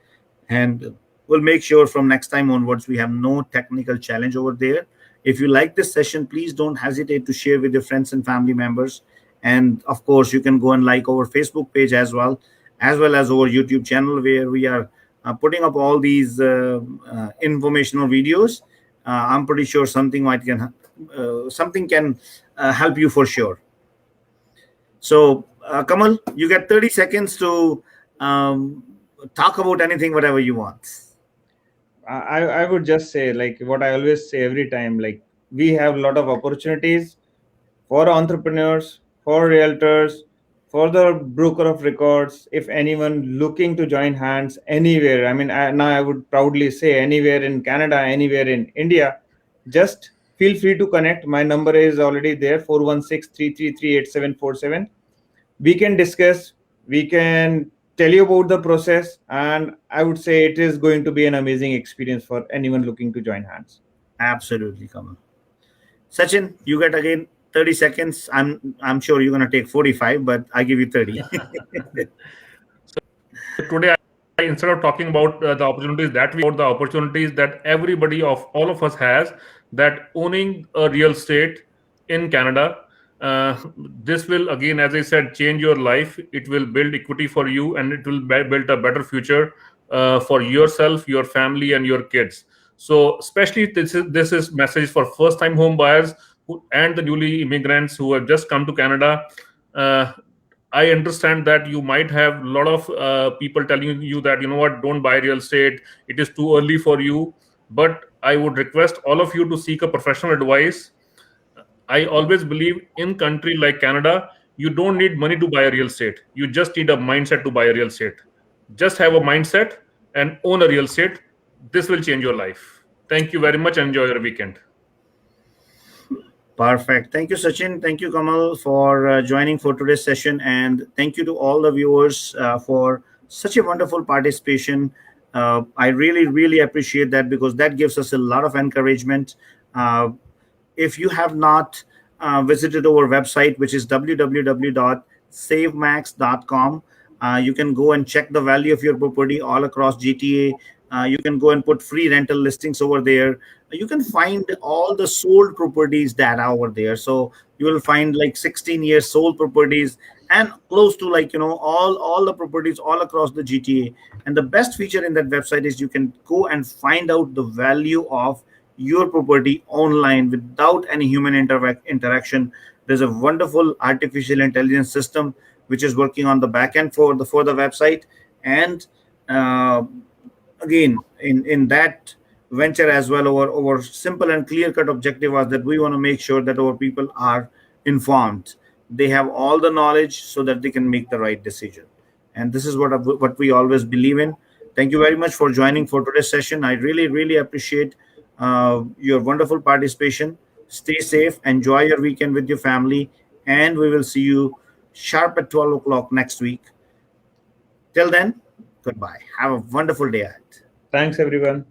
And we'll make sure from next time onwards we have no technical challenge over there. If you like this session, please don't hesitate to share with your friends and family members. And of course, you can go and like our Facebook page as well as our YouTube channel, where we are putting up all these informational videos. I'm pretty sure something can help you for sure. So, Kamal, you get 30 seconds to talk about anything, whatever you want. I would just say, like what I always say every time, like we have a lot of opportunities for entrepreneurs, for realtors, for the broker of records. If anyone looking to join hands anywhere, I mean, now I would proudly say anywhere in Canada, anywhere in India, just feel free to connect. My number is already there, 416-333-8747. We can discuss, we can tell you about the process, and I would say it is going to be an amazing experience for anyone looking to join hands. Absolutely, Kamal. Sachin, you get again 30 seconds. I'm sure you're gonna take 45, but I give you 30. So today, instead of talking about the opportunities that we about the opportunities that everybody of all of us has, that owning a real estate in Canada, this will again, as I said, change your life. It will build equity for you, and it will build a better future for yourself, your family, and your kids. So, especially this is message for first time home buyers and the newly immigrants who have just come to Canada. Uh, I understand that you might have a lot of people telling you that, you know what, don't buy real estate. It is too early for you. But I would request all of you to seek a professional advice. I always believe in country like Canada, you don't need money to buy a real estate. You just need a mindset to buy a real estate. Just have a mindset and own a real estate. This will change your life. Thank you very much and enjoy your weekend. Perfect. Thank you, Sachin. Thank you, Kamal, for joining for today's session. And thank you to all the viewers for such a wonderful participation. I really, really appreciate that, because that gives us a lot of encouragement. Uh, if you have not visited our website, which is www.savemax.com, you can go and check the value of your property all across GTA. You can go and put free rental listings over there. You can find all the sold properties that are over there. So you will find like 16 years sold properties, and close to, like, all the properties all across the GTA. And the best feature in that website is you can go and find out the value of your property online without any human interaction. There's a wonderful artificial intelligence system which is working on the back end for the website. And uh, again, in that venture as well, our simple and clear cut objective was that we want to make sure that our people are informed, they have all the knowledge, so that they can make the right decision. And this is what we always believe in. Thank you very much for joining for today's session. I really, really appreciate your wonderful participation. Stay safe, enjoy your weekend with your family, and we will see you sharp at 12 o'clock next week. Till then, goodbye. Have a wonderful day ahead. Thanks, everyone.